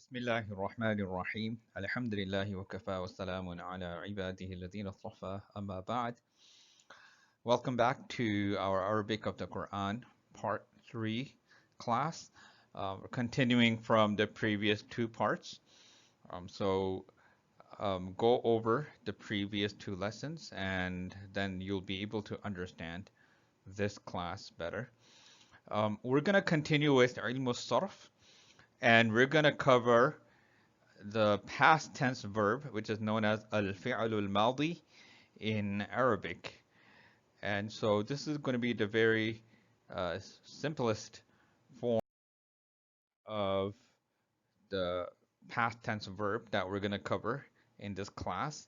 بسم الله الرحمن الرحيم الحمد لله وكفى والسلام على عباده الذين اصطفى أما بعد. Welcome back to our Arabic of the Quran part 3 class. We're continuing from the previous two parts. Go over the previous two lessons and then you'll be able to understand this class better. We're going to continue with ilm al-sarf and we're going to cover the past tense verb, which is known as al-fi'l al-madi in Arabic. And so this is going to be the very simplest form of the past tense verb that we're going to cover in this class.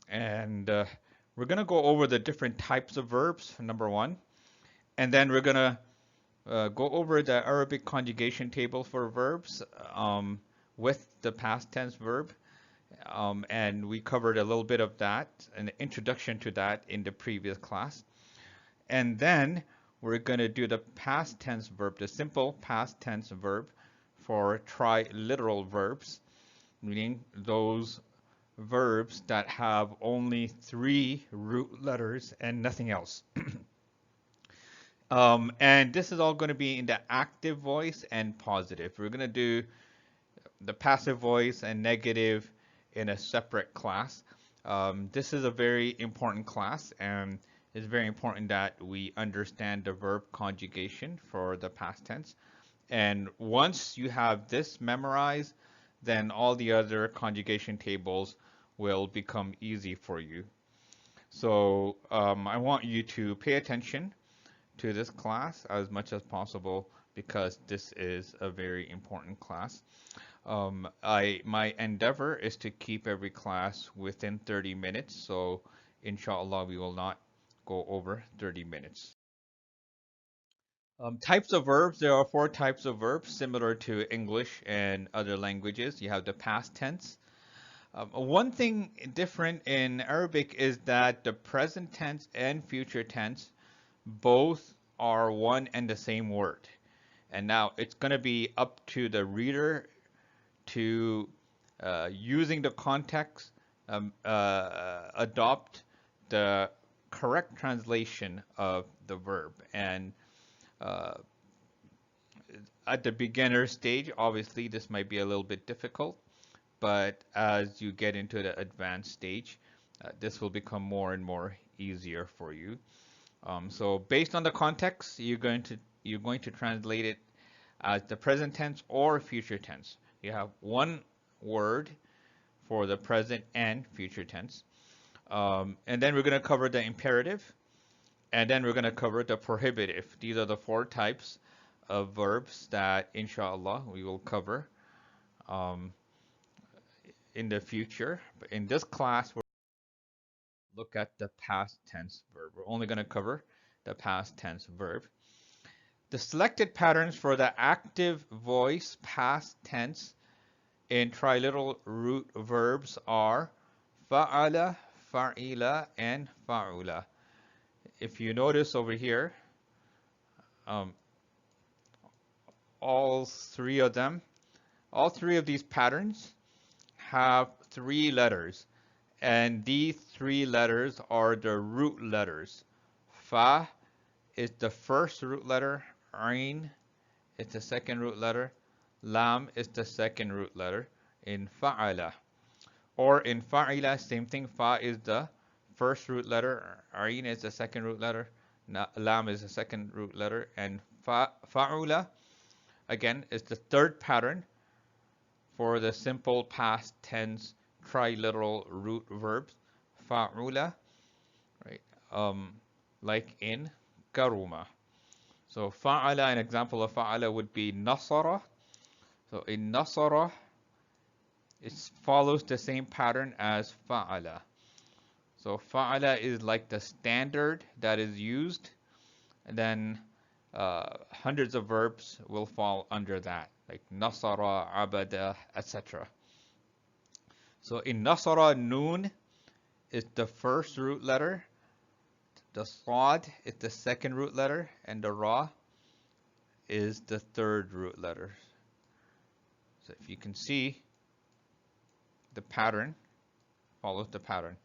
And we're going to go over the different types of verbs, number one. And then we're going to go over the Arabic conjugation table for verbs with the past tense verb. And we covered a little bit of that, an introduction to that in the previous class. And then we're going to do the past tense verb, the simple past tense verb for triliteral verbs, meaning those verbs that have only 3 root letters and nothing else. And this is all going to be in the active voice and positive. We're going to do the passive voice and negative in a separate class. This is a very important class, and it's very important that we understand the verb conjugation for the past tense. And once you have this memorized, then all the other conjugation tables will become easy for you. So I want you to pay attention to this class as much as possible because this is a very important class. My endeavor is to keep every class within 30 minutes, so inshallah we will not go over 30 minutes. Types of verbs, there are 4 types of verbs similar to English and other languages. You have the past tense. One thing different in Arabic is that the present tense and future tense both are one and the same word. And now it's going to be up to the reader to, using the context, adopt the correct translation of the verb. And at the beginner stage, obviously, this might be a little bit difficult. But as you get into the advanced stage, this will become more and more easier for you. So based on the context, you're going to translate it as the present tense or future tense. You have one word for the present and future tense. And then we're going to cover the imperative, and then we're going to cover the prohibitive. These are the 4 types of verbs that, inshallah, we will cover in the future. But in this class, we're going to look at the past tense verb. We're only going to cover the past tense verb. The selected patterns for the active voice past tense in triliteral root verbs are fa'ala, fa'ila, and fa'ula. If you notice over here, all three of these patterns have 3 letters. And these 3 letters are the root letters. Fa is the first root letter. Ain is the second root letter. Lam is the second root letter in fa'ala. Or in fa'ila, same thing. Fa is the first root letter. Ain is the second root letter. Lam is the second root letter. And fa'ula, again, is the third pattern for the simple past tense triliteral root verbs. Fa'ula, right? Like in karuma. So fa'ala, an example of fa'ala would be nasara. So in nasara, it follows the same pattern as fa'ala. So fa'ala is like the standard that is used, and then hundreds of verbs will fall under that, like nasara, abada, etc. So in nasara, noon is the first root letter, the sad is the second root letter, and the ra is the third root letter. So if you can see the pattern, follows the pattern.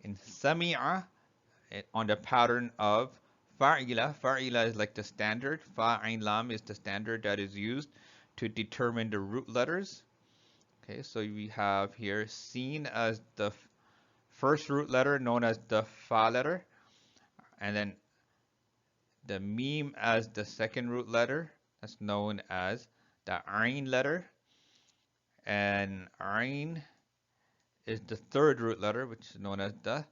In sami'a, on the pattern of fa'ila, fa'ila is like the standard, fa'ain lam is the standard that is used to determine the root letters. Okay, so we have here seen as the first root letter known as the fa letter, and then the meme as the second root letter, that's known as the ain letter, and ain is the third root letter, which is known as the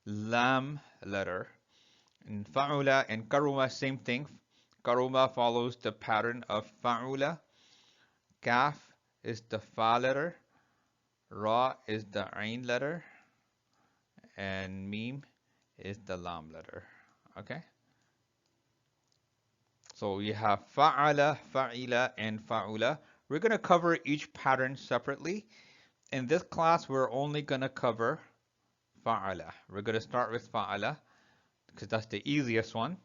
lam letter. And fa'ula and karuma, same thing. Karuma follows the pattern of fa'ula. Kaf is the fa letter. Ra is the ain letter. And meme is the lam letter. Okay? So we have fa'ala, fa'ila, and fa'ula. We're going to cover each pattern separately. In this class, we're only going to cover fa'ala. We're going to start with fa'ala because that's the easiest one.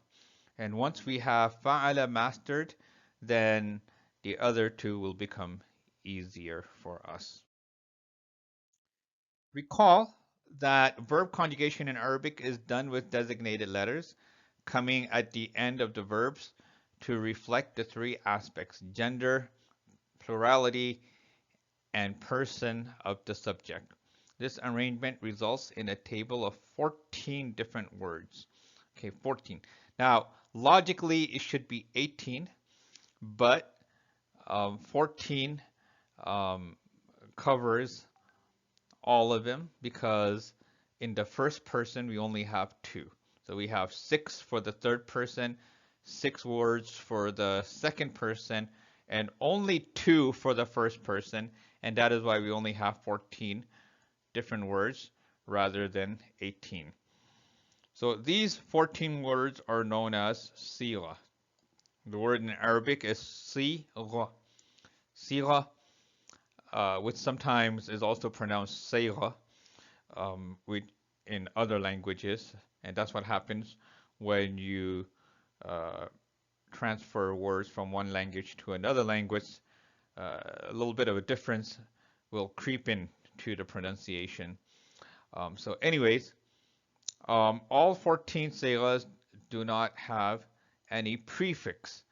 And once we have fa'ala mastered, then the other two will become easier for us. Recall that verb conjugation in Arabic is done with designated letters coming at the end of the verbs to reflect the three aspects: gender, plurality, and person of the subject. This arrangement results in a table of 14 different words. Okay, 14. Now, logically, it should be 18, but 14 covers all of them because in the first person, we only have 2. So we have 6 for the third person, 6 words for the second person, and only 2 for the first person, and that is why we only have 14 different words rather than 18. So these 14 words are known as sigha. The word in Arabic is sigha. Sigha, which sometimes is also pronounced sayha, in other languages, and that's what happens when you transfer words from one language to another language. A little bit of a difference will creep in to the pronunciation. So anyways, all 14 sighas do not have any prefix.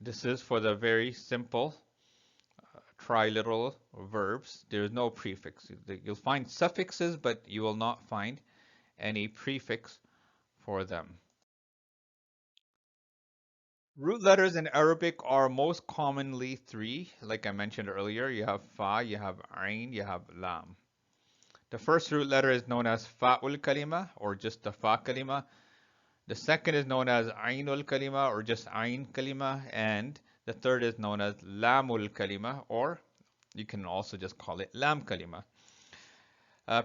This is for the very simple triliteral verbs. There's no prefix. You'll find suffixes, but you will not find any prefix for them. Root letters in Arabic are most commonly 3. Like I mentioned earlier, you have fa, you have ain, you have lam. The first root letter is known as fa'ul kalima, or just the fa kalima. The second is known as ainul kalima, or just ain kalima. And the third is known as lamul kalima, or you can also just call it lam kalima.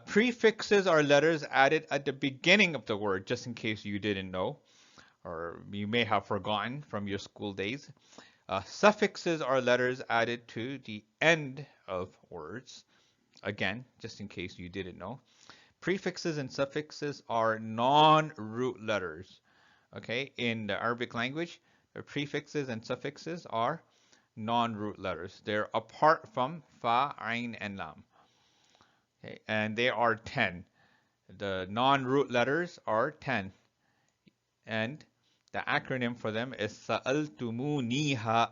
Prefixes are letters added at the beginning of the word, just in case you didn't know, or you may have forgotten from your school days. Suffixes are letters added to the end of words. Again, just in case you didn't know. Prefixes and suffixes are non-root letters. Okay, in the Arabic language, the prefixes and suffixes are non-root letters. They're apart from fa, ain, and lam. Okay, and they are 10. The non-root letters are 10. And the acronym for them is sa'altumuniha.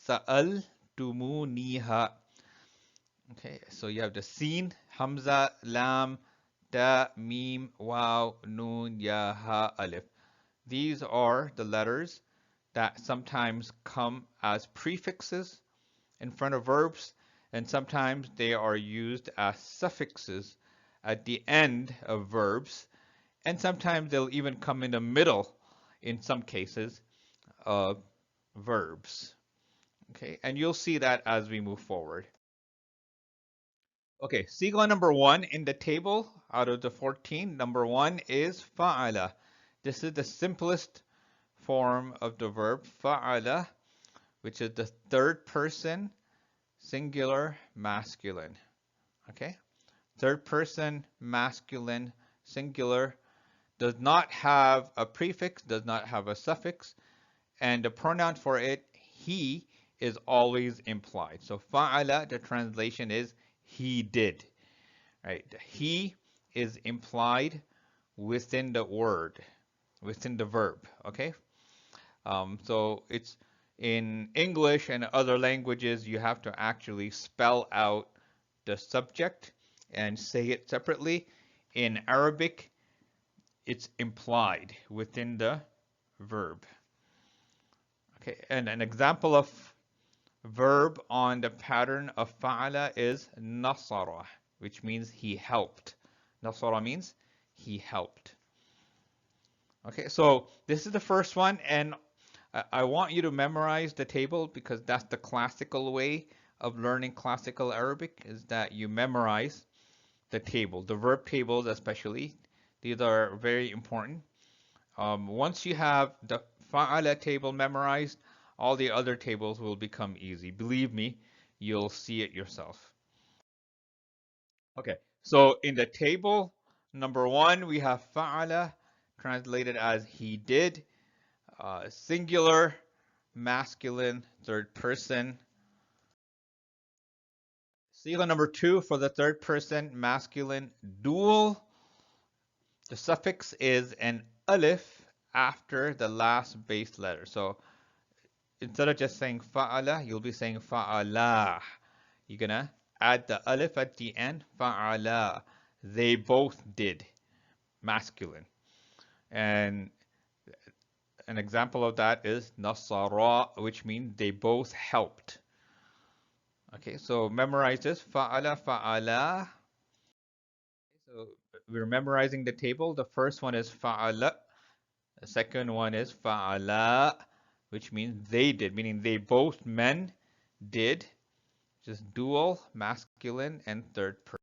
Sa'altumuniha. Okay, so you have the sin, hamza, lam, ta, mim, waw, noon, ya, ha, alif. These are the letters that sometimes come as prefixes in front of verbs, and sometimes they are used as suffixes at the end of verbs, and sometimes they'll even come in the middle, in some cases, of verbs. Okay, and you'll see that as we move forward. Okay, sigla number 1 in the table out of the 14, number 1 is fa'ala. This is the simplest form of the verb fa'ala, which is the third person singular masculine. Okay, third person masculine singular, does not have a prefix, does not have a suffix, and the pronoun for it, he, is always implied. So fa'ala, the translation is he did. Right? He is implied within the word, within the verb. Okay. So it's in English and other languages, you have to actually spell out the subject and say it separately. In Arabic, it's implied within the verb. Okay, and an example of verb on the pattern of fa'ala is nasara, which means he helped. Nasara means he helped. Okay, so this is the first one, and I want you to memorize the table because that's the classical way of learning classical Arabic, is that you memorize the table, the verb tables especially. These are very important. Once you have the fa'ala table memorized, all the other tables will become easy. Believe me, you'll see it yourself. Okay, so in the table, number one, we have fa'ala, translated as he did, singular, masculine, third person. Sigha number two for the third person, masculine, dual. The suffix is an alif after the last base letter. So instead of just saying fa'ala, you'll be saying fa'ala. You're gonna add the alif at the end, fa'ala. They both did, masculine. And an example of that is nasara, which means they both helped. Okay, so memorize this, fa'ala, fa'ala. So we're memorizing the table. The first one is fa'ala. The second one is fa'ala, which means they did, meaning they both men did. Just dual, masculine, and third person.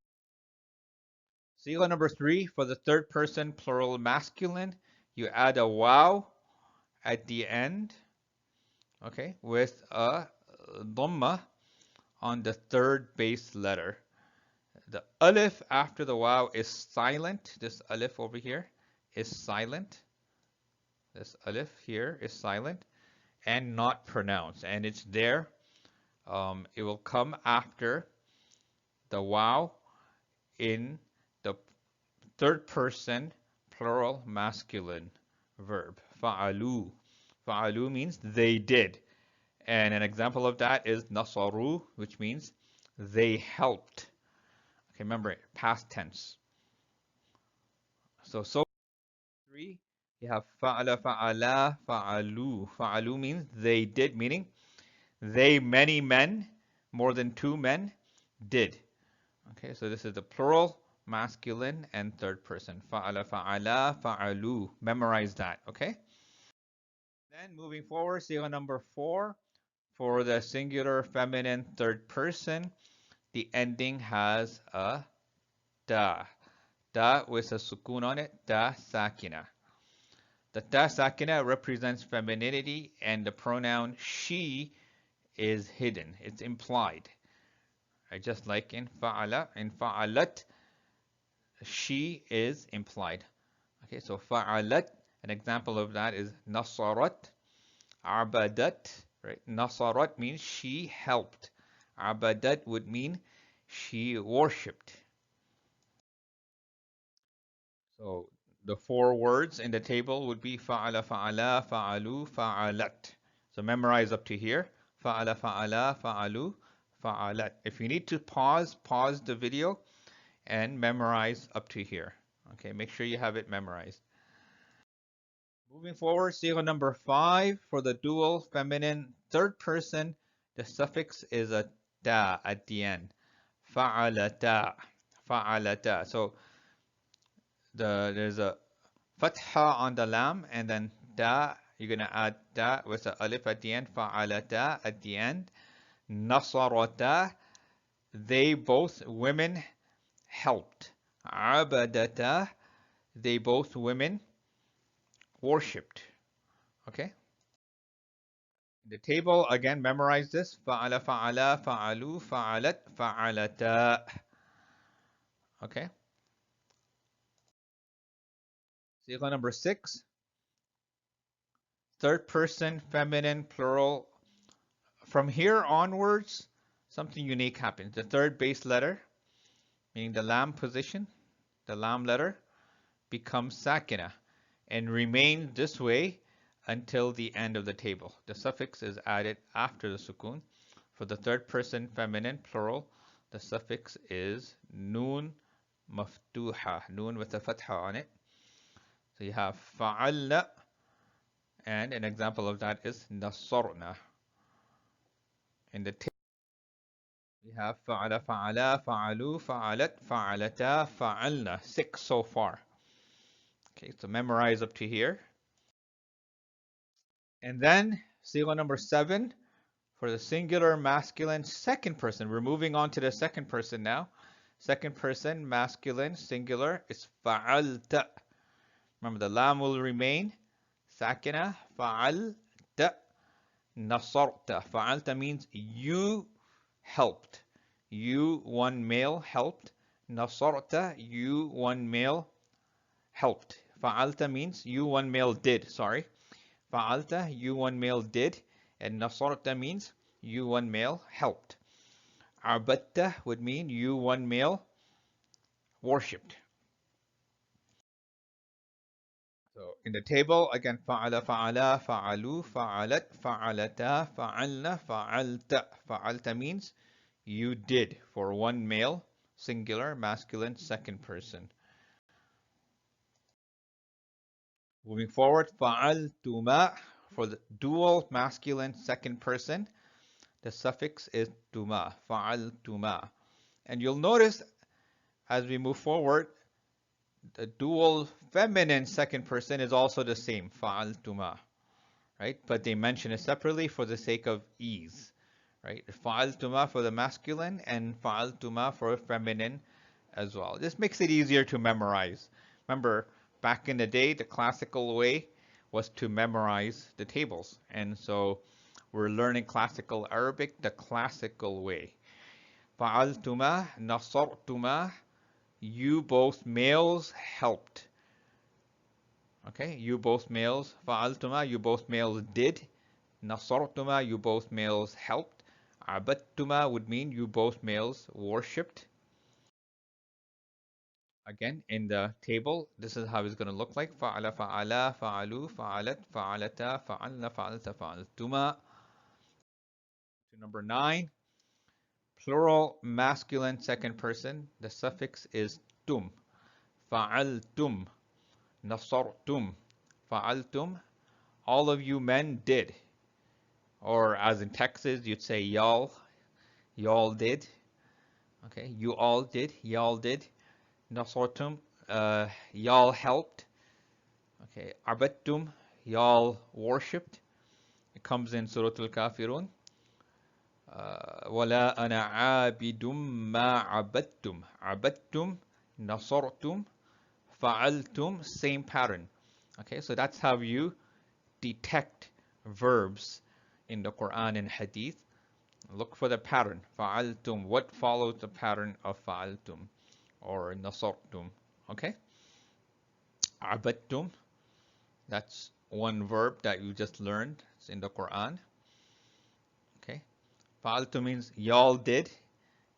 Sigla number three, for the third person plural masculine, you add a waw at the end, okay, with a dhamma on the third base letter. The alif after the waw is silent. This alif over here is silent. This alif here is silent and not pronounced, and it's there. It will come after the waw in the third person plural masculine verb. Fa'alu. Fa'alu means they did. And an example of that is nasaru, which means they helped. Okay, remember past tense. So three, you have fa'ala, fa'ala, fa'alu. Fa'alu means they did, meaning they, many men, more than two men, did. Okay, so this is the plural, masculine, and third person. Fa'ala, fa'ala, fa'alu. Memorize that, okay? Then moving forward, sigha number four. For the singular feminine third person, the ending has a da. Da with a sukun on it, da sakina. The da sakina represents femininity, and the pronoun she is hidden. It's implied. Right? Just like in fa'ala, in fa'alat, she is implied. Okay, so fa'alat, an example of that is nasarat, abadat, right? Nasarat means she helped. Abadat would mean she worshipped. So the four words in the table would be fa'ala, fa'ala, fa'alu, fa'alat. So memorize up to here. Fa'ala, fa'ala, fa'alu, fa'alat. If you need to pause, pause the video and memorize up to here. Okay, make sure you have it memorized. Moving forward, sigha number five for the dual feminine third person, the suffix is a ta at the end. Fa'alata, fa'alata. So there's a fatha on the lam and then ta. You're gonna add ta with a alif at the end. Fa'alata at the end. Nasarata. They both women helped. Abadata. They both women worshipped. Okay. The table, again, memorize this. Fa'ala, fa'ala, fa'alu, fa'alat, fa'alata. Okay. Sigla number six. Third person, feminine, plural, From here onwards, something unique happens. The third base letter, meaning the lam position, the lam letter, becomes sakina and remains this way until the end of the table. The suffix is added after the sukun. For the third person feminine plural, the suffix is noon maftuha, noon with a fatha on it. So you have fa'alna, and an example of that is nasarna. In the table, we have fa'ala, fa'ala, fa'alu, fa'alat, fa'alata, fa'alna. 6 so far. Okay, so memorize up to here. And then sigha number 7 for the singular masculine second person. We're moving on to the second person now. Second person masculine singular is fa'alta. Remember the lam will remain. Sakina, fa'alta, nasarta. Fa'alta means you helped. You, one male, helped. Nasarta, you, one male, helped. Fa'alta means you, one male, did. Sorry. Fa'alta, you, one male, did. And nasarta means you, one male, helped. Abatta would mean you, one male, worshipped. So in the table, again, fa'ala, fa'ala, fa'alu, fa'alat, fa'alata, fa'alna, fa'alta. Fa'alta means you did for one male, singular, masculine, second person. Moving forward, fa'altuma for the dual, masculine, second person. The suffix is tuma, fa'altuma. And you'll notice as we move forward, the dual feminine second person is also the same, fa'altuma, right? But they mention it separately for the sake of ease, right? Fa'altuma for the masculine and fa'altuma for feminine as well. This makes it easier to memorize. Remember, back in the day, the classical way was to memorize the tables. And so we're learning classical Arabic the classical way. Fa'altuma, nasartuma, you both males helped. Okay, you both males. Fa'altuma, you both males did. Nasartuma, you both males helped. Abattuma would mean you both males worshipped. Again, in the table, this is how it's going to look like. Fa'ala, fa'ala, fa'alu, fa'alat, fa'alata, fa'alna, fa'alta, fa'altuma. To number 9, plural masculine second person. The suffix is tum. Fa'altum, nasartum, fa'altum. All of you men did. Or as in Texas, you'd say y'all. Y'all did. Okay, you all did. Y'all did. Nasartum, y'all helped. Okay, abattum, y'all worshipped. It comes in Surah Al-Kafirun. وَلَا أَنَا عَابِدٌ مَا عَبَدتُّمْ عَبَدتُّمْ نَصَرْتُمْ فَعَلْتُمْ. Same pattern. Okay, so that's how you detect verbs in the Quran and Hadith. Look for the pattern. فَعَلْتُمْ. What follows the pattern of فَعَلْتُمْ or نَصَرْتُمْ? Okay. عَبَدتُّمْ. That's one verb that you just learned. It's in the Quran. Okay. Fa'altu means y'all did.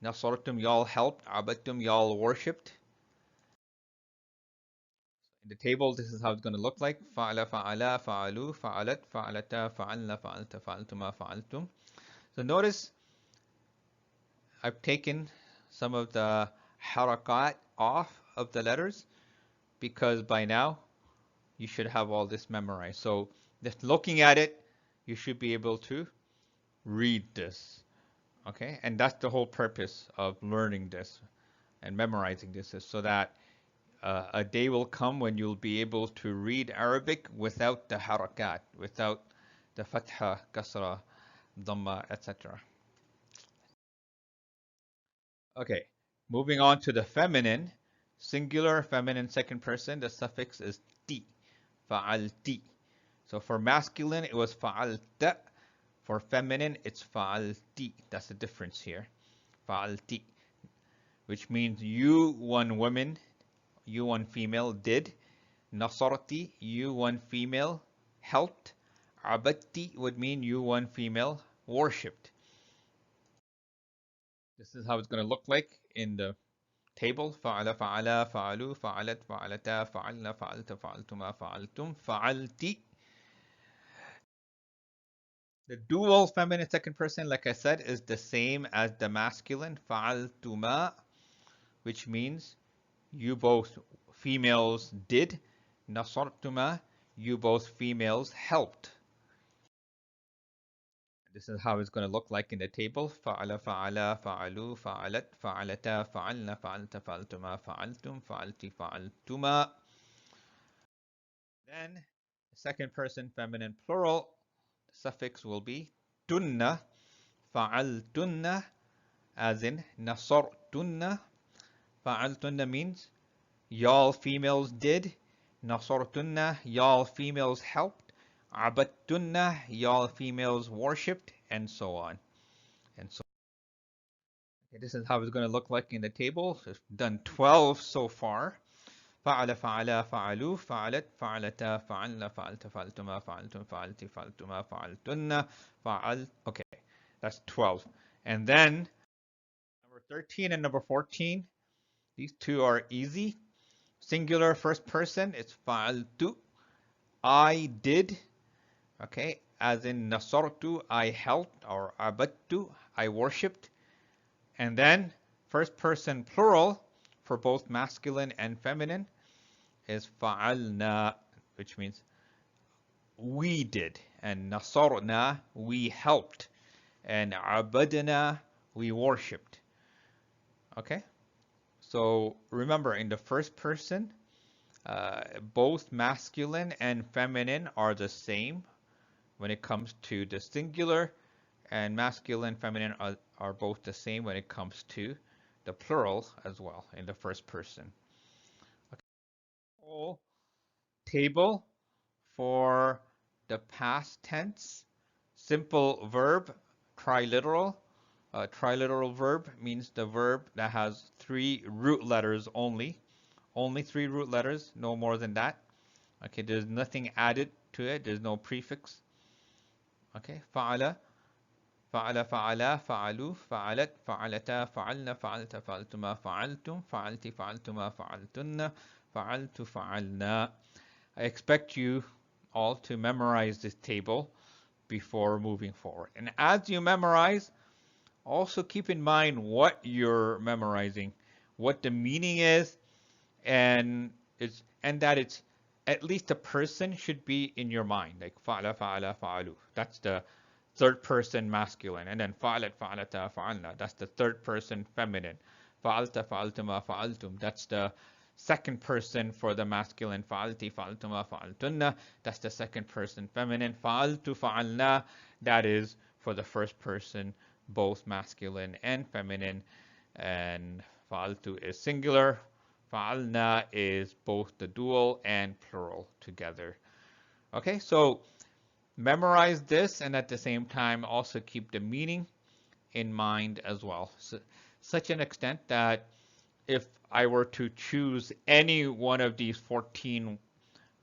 Nasartum, y'all helped. Abattum, y'all worshipped. In the table, this is how it's going to look like. Fa'ala, fa'ala, fa'alu, fa'alat, fa'alata, fa'alna, fa'alta, fa'altuma, fa'altum. So notice I've taken some of the harakat off of the letters because by now you should have all this memorized. So just looking at it, you should be able to read this. Okay, and that's the whole purpose of learning this and memorizing this, is so that a day will come when you'll be able to read Arabic without the harakat, without the fatha, kasra, dhamma, etc. Okay, moving on to the feminine, singular feminine second person, the suffix is ti, fa'alti. So for masculine, it was fa'alta. For feminine, it's fa'alti. That's the difference here. Fa'alti, which means you, one woman, you, one female, did. Nasarti, you, one female, helped. Abatti would mean you, one female, worshipped. This is how it's going to look like in the table. فعل فعلا فعلوا فعلت فعلتا فعلنا فعلت فعلتما فعلتم فعلتِ. The dual feminine second person, like I said, is the same as the masculine فعلتما, which means you both females did. نصرتما, you both females helped. This is how it's going to look like in the table. فعل فعلا فعلوا فعلت فعلتا فعلنا فعلت فعلتما فعلتم فعلتِ فعلتما. Then the second person feminine plural, the suffix will be tunna. فعلتن, as in نصرتن. فعلتن means y'all females did. نصرتن, y'all females helped. عبدتن, y'all females worshipped, and so on. And so okay, this is how it's going to look like in the table. So we've done 12 so far. فعل فعلا فعلوا فعلت فعلتا فعلنا فعلت فعلتما فعلتم فعلتِ فعلتما فعلتن فعل. Okay, that's 12. And then number 13 and number 14, these two are easy. Singular first person, it's فعلت, I did. Okay, as in نصرت, I helped, or عبدت, I worshipped. And then first person plural for both masculine and feminine is فعلنا, which means we did. And نصرنا, we helped. And عبدنا, we worshipped. Okay? So remember, in the first person, both masculine and feminine are the same when it comes to the singular, and masculine and feminine are both the same when it comes to the plural as well in the first person. Okay. Whole table for the past tense. Simple verb, triliteral. Triliteral verb means the verb that has 3 root letters only. Only 3 root letters, no more than that. Okay, there's nothing added to it. There's no prefix. Okay, فعل فعل فعلا فعلوا فعلت فعلتا فعلنا فعلت فعلتما فعلتم فعلتِ فعلتما فعلتن فعلت فعلنا. I expect you all to memorize this table before moving forward. And as you memorize, also keep in mind what you're memorizing, what the meaning is, and that it's at least a person should be in your mind, like فعل فعلا فعلوا. That's the third person masculine. And then فعلت فعلتا فعلنا. That's the third person feminine. فعلت فعلتما فعلتم. That's the second person for the masculine. فعلتِ فعلتما فعلتن. That's the second person feminine. فعلت فعلنا. That is for the first person, both masculine and feminine. And فعلت is singular. فعلنا is both the dual and plural together. Okay, so memorize this, and at the same time also keep the meaning in mind as well. So, such an extent that if I were to choose any one of these 14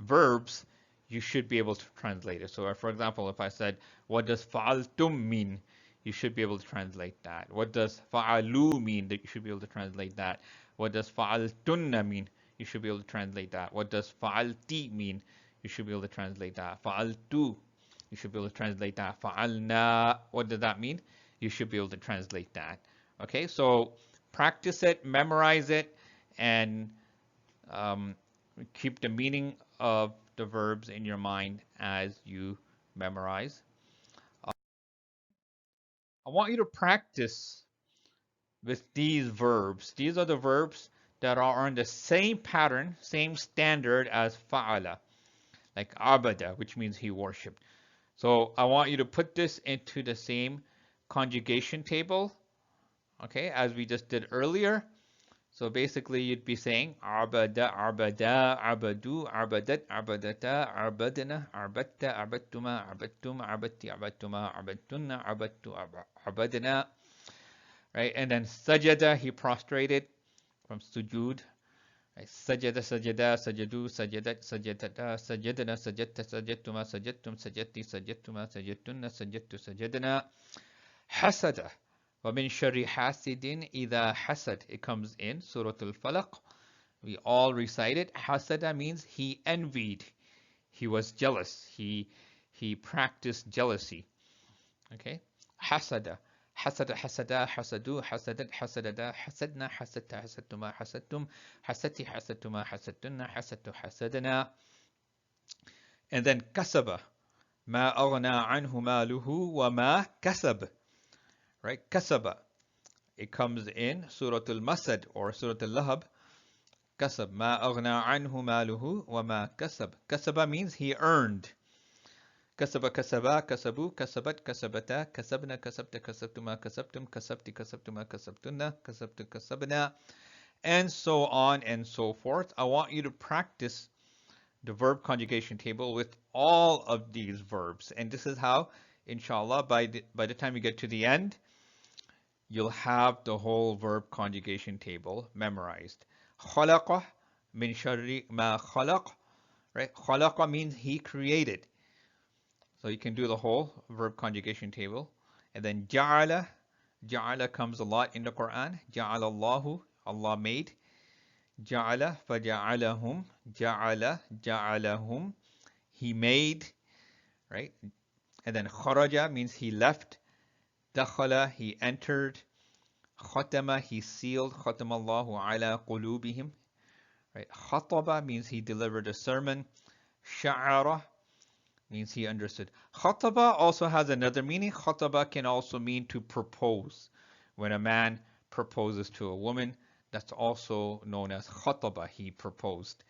verbs, you should be able to translate it. So for example, if I said, what does fa'altum mean? You should be able to translate that. What does fa'alu mean? You should be able to translate that. What does fa'altunna mean? You should be able to translate that. What does fa'alti mean? You should be able to translate that. Fa'altu, you should be able to translate that. Fa'alna, what does that mean? You should be able to translate that. Okay, so practice it, memorize it, and keep the meaning of the verbs in your mind as you memorize. I want you to practice with these verbs. These are the verbs that are on the same pattern, same standard as fa'ala, like abada, which means he worshipped. So I want you to put this into the same conjugation table, okay, as we just did earlier. So basically you'd be saying abada, abada, abadu, abadat, abadata, abadana, abatta, abattuma, abattum, abatti, abattuma, abattunna, abattu, abadana. Right? And then sajada, he prostrated from sujud. سجد سجدا سجدوا سجدت سجدتا سجدنا سجدت سجدتما سجدتم سجدتي سجدتما سجدتن سجدت سجدنا حسد ومن شر حاسد إذا حسد. It comes in Surah Al-Falaq. We all recite it. Hasada means he envied. He was jealous. He practiced jealousy. Okay? Hasada. حسد حسدا حسدوا حسدت حسددا حسدنا حسدت حسدتما حسدتم حسدتي حسدتما حسدتن حسدت حسدنا. And then كسب ما أغنى عنه ماله وما كسب. Right? كسب. It comes in Surah Al-Masad or Surah Al-Lahab. كسب ما أغنى عنه ماله وما كسب. كسب means he earned. كسب كسبا كسبوا كسبت كسبتا كسبنا كسبت كسبتما كسبتم كسبت كسبتما كسبتن كسبت كسبنا, and so on and so forth. I want you to practice the verb conjugation table with all of these verbs, and this is how, inshallah, by the time you get to the end, you'll have the whole verb conjugation table memorized. خلق من شر ما خلق. Right? خلق means he created. So you can do the whole verb conjugation table. And then ja'ala. Ja'ala comes a lot in the Quran. Ja'ala Allahu. Allah made. Ja'ala faja'alahum. Ja'ala ja'alahum. He made. Right? And then kharaja means he left. Dakhala, he entered. Khatama, he sealed. Khatama Allahu ala qulubihim. Right? Khataba means he delivered a sermon. Sha'ara means he understood. Khataba also has another meaning. Khataba can also mean to propose. When a man proposes to a woman, that's also known as khataba. He proposed.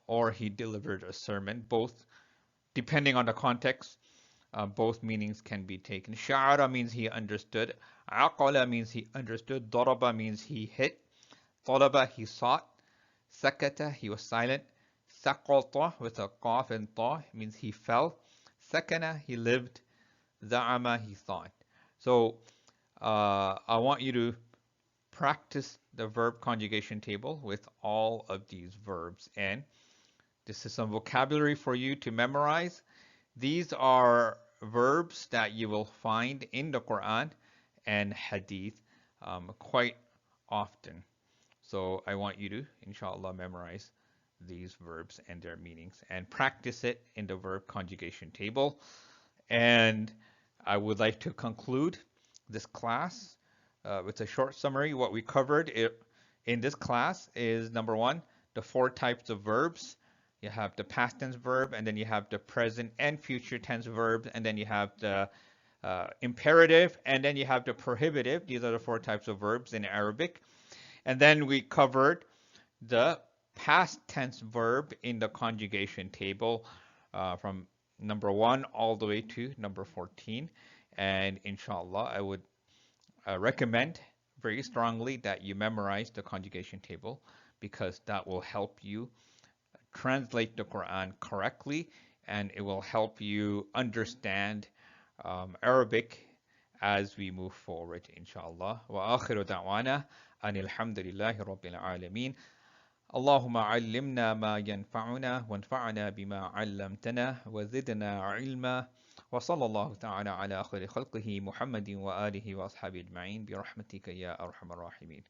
Or he delivered a sermon. Both, depending on the context, both meanings can be taken. Sha'ara means he understood. Aqala means he understood. Daraba means he hit. Talaba, he sought. Sakata, he was silent. Saqata with a qaf and ta means he fell. Sakana, he lived. Za'ama, he thought. So I want you to practice the verb conjugation table with all of these verbs. And this is some vocabulary for you to memorize. These are verbs that you will find in the Quran and Hadith quite often. So I want you to, inshallah, memorize these verbs and their meanings and practice it in the verb conjugation table. And I would like to conclude this class with a short summary. What we covered in this class is, number one, the 4 types of verbs. You have the past tense verb, and then you have the present and future tense verbs, and then you have the imperative, and then you have the prohibitive. These are the 4 types of verbs in Arabic. And then we covered the past tense verb in the conjugation table from number 1 all the way to number 14. And inshallah, I would recommend very strongly that you memorize the conjugation table, because that will help you translate the Quran correctly, and it will help you understand Arabic as we move forward, inshallah. Wa akhiru da'wana anil hamdulillahi rabbil alameen. اللهم علمنا ما ينفعنا وانفعنا بما علمتنا وزدنا علما وصلى الله تعالى على خير خلقه محمد وآله وأصحابه أجمعين برحمتك يا أرحم الراحمين.